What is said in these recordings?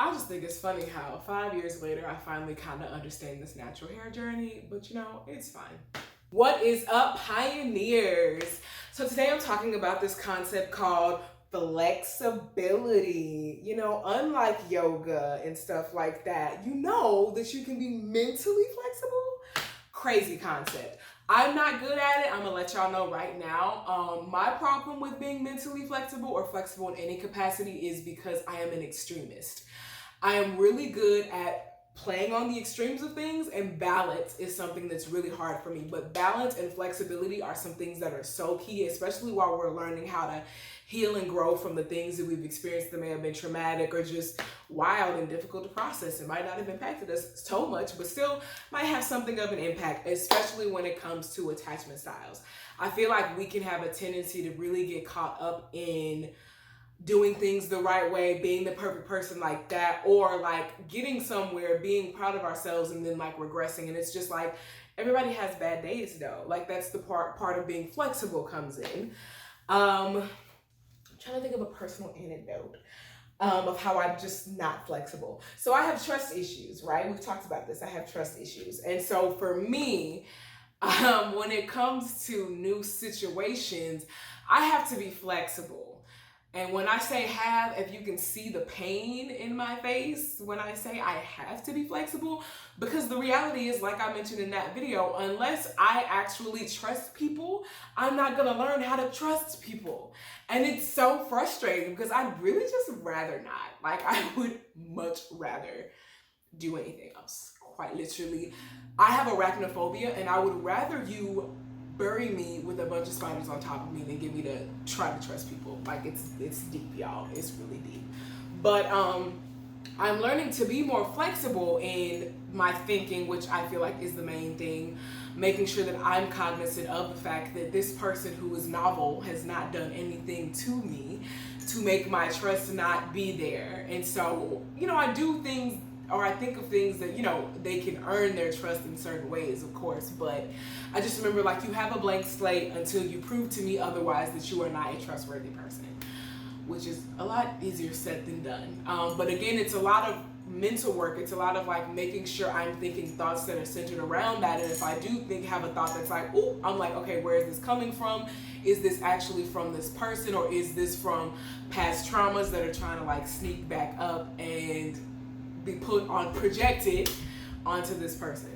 I just think it's funny how 5 years later I finally kind of understand this natural hair journey, but it's fine. What is up, pioneers? So today I'm talking about this concept called flexibility. Unlike yoga and stuff like that, that you can be mentally flexible. Crazy concept. I'm not good at it. I'm gonna let y'all know right now. My problem with being mentally flexible or flexible in any capacity is because I am an extremist. I am really good at playing on the extremes of things, and balance is something that's really hard for me. But balance and flexibility are some things that are so key, especially while we're learning how to heal and grow from the things that we've experienced that may have been traumatic or just wild and difficult to process. It might not have impacted us so much, but still might have something of an impact, especially when it comes to attachment styles. I feel like we can have a tendency to really get caught up in doing things the right way, being the perfect person like that, or like getting somewhere, being proud of ourselves, and then like regressing. And it's just like everybody has bad days though. Like that's the part of being flexible comes in. I'm trying to think of a personal anecdote of how I'm just not flexible. So I have trust issues, right? We've talked about this. I have trust issues. And so for me, when it comes to new situations, I have to be flexible. And when I say have, if you can see the pain in my face, when I say I have to be flexible, because the reality is, like I mentioned in that video, unless I actually trust people, I'm not gonna learn how to trust people. And it's so frustrating because I'd really just rather not. Like I would much rather do anything else, quite literally. I have arachnophobia and I would rather you bury me with a bunch of spiders on top of me than get me to try to trust people. Like it's deep, y'all. It's really deep. But I'm learning to be more flexible in my thinking, which I feel like is the main thing. Making sure that I'm cognizant of the fact that this person who is novel has not done anything to me to make my trust not be there. And so, I do things, or I think of things that, they can earn their trust in certain ways, of course, but I just remember, like, you have a blank slate until you prove to me otherwise that you are not a trustworthy person, which is a lot easier said than done. But again, it's a lot of mental work. It's a lot of, like, making sure I'm thinking thoughts that are centered around that, and if I do have a thought that's like, ooh, I'm like, okay, where is this coming from? Is this actually from this person, or is this from past traumas that are trying to, like, sneak back up and be projected onto this person?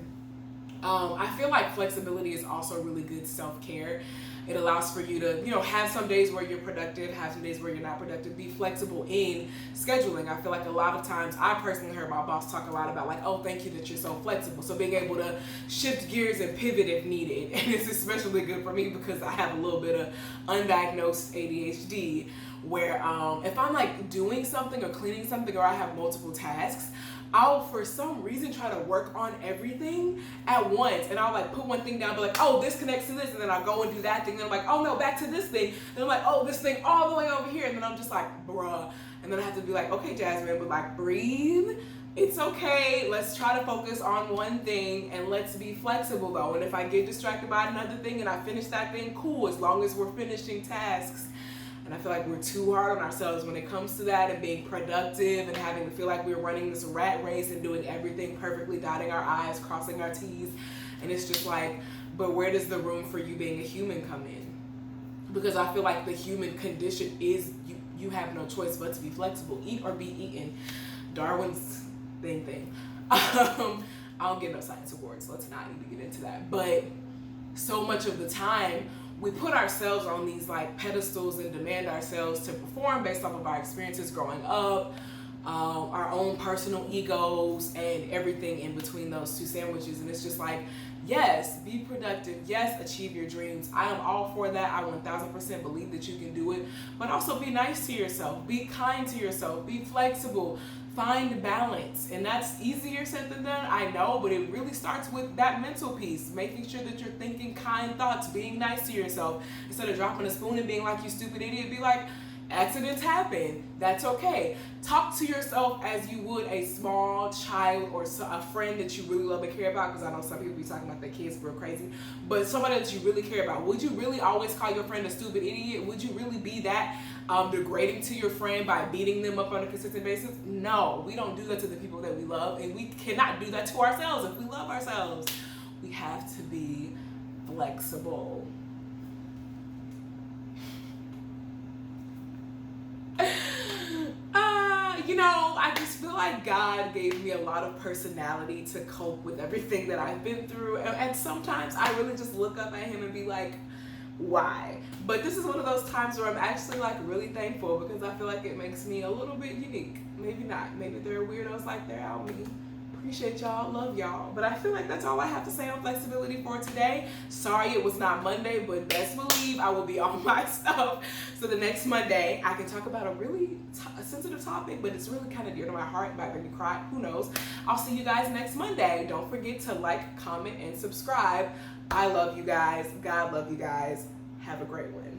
I feel like flexibility is also really good self-care. It allows for you to, have some days where you're productive, have some days where you're not productive. Be flexible in scheduling. I feel like a lot of times, I personally heard my boss talk a lot about like, oh, thank you that you're so flexible. So being able to shift gears and pivot if needed. And it's especially good for me because I have a little bit of undiagnosed ADHD where if I'm like doing something or cleaning something or I have multiple tasks, I'll for some reason try to work on everything at once, and I'll like put one thing down, be like, oh, this connects to this, and then I'll go and do that thing, then I'm like, oh no, back to this thing, then I'm like, oh, this thing all the way over here, and then I'm just like, bruh, and then I have to be like, okay, Jasmine, but like breathe, it's okay, let's try to focus on one thing, and let's be flexible though, and if I get distracted by another thing and I finish that thing, cool, as long as we're finishing tasks. And I feel like we're too hard on ourselves when it comes to that and being productive and having to feel like we're running this rat race and doing everything perfectly, dotting our I's, crossing our T's. And it's just like, but where does the room for you being a human come in? Because I feel like the human condition is you have no choice but to be flexible. Eat or be eaten. Darwin's thing. I don't get no science awards. Let's not need to get into that. But so much of the time, we put ourselves on these like pedestals and demand ourselves to perform based off of our experiences growing up, our own personal egos, and everything in between those two sandwiches. And it's just like, yes, be productive. Yes, achieve your dreams. I am all for that. I 1000% believe that you can do it. But also be nice to yourself. Be kind to yourself. Be flexible. Find balance. And that's easier said than done, I know, but it really starts with that mental piece, making sure that you're thinking kind thoughts, being nice to yourself. Instead of dropping a spoon and being like, you stupid idiot, be like, accidents happen. That's okay. Talk to yourself as you would a small child or a friend that you really love and care about, because I know some people be talking about their kids real crazy, but somebody that you really care about. Would you really always call your friend a stupid idiot? Would you really be that degrading to your friend by beating them up on a consistent basis. No, we don't do that to the people that we love, and we cannot do that to ourselves if we love ourselves. We have to be flexible. I just feel like God gave me a lot of personality to cope with everything that I've been through. And sometimes I really just look up at Him and be like, why? But this is one of those times where I'm actually like really thankful, because I feel like it makes me a little bit unique. Maybe not. Maybe there are weirdos like there out me. Appreciate y'all, love y'all. But I feel like that's all I have to say on flexibility for today. Sorry it was not Monday, but best believe I will be on my stuff. So the next Monday, I can talk about a really sensitive topic, but it's really kind of dear to my heart, might make me cry, who knows. I'll see you guys next Monday. Don't forget to like, comment, and subscribe. I love you guys. God love you guys. Have a great one.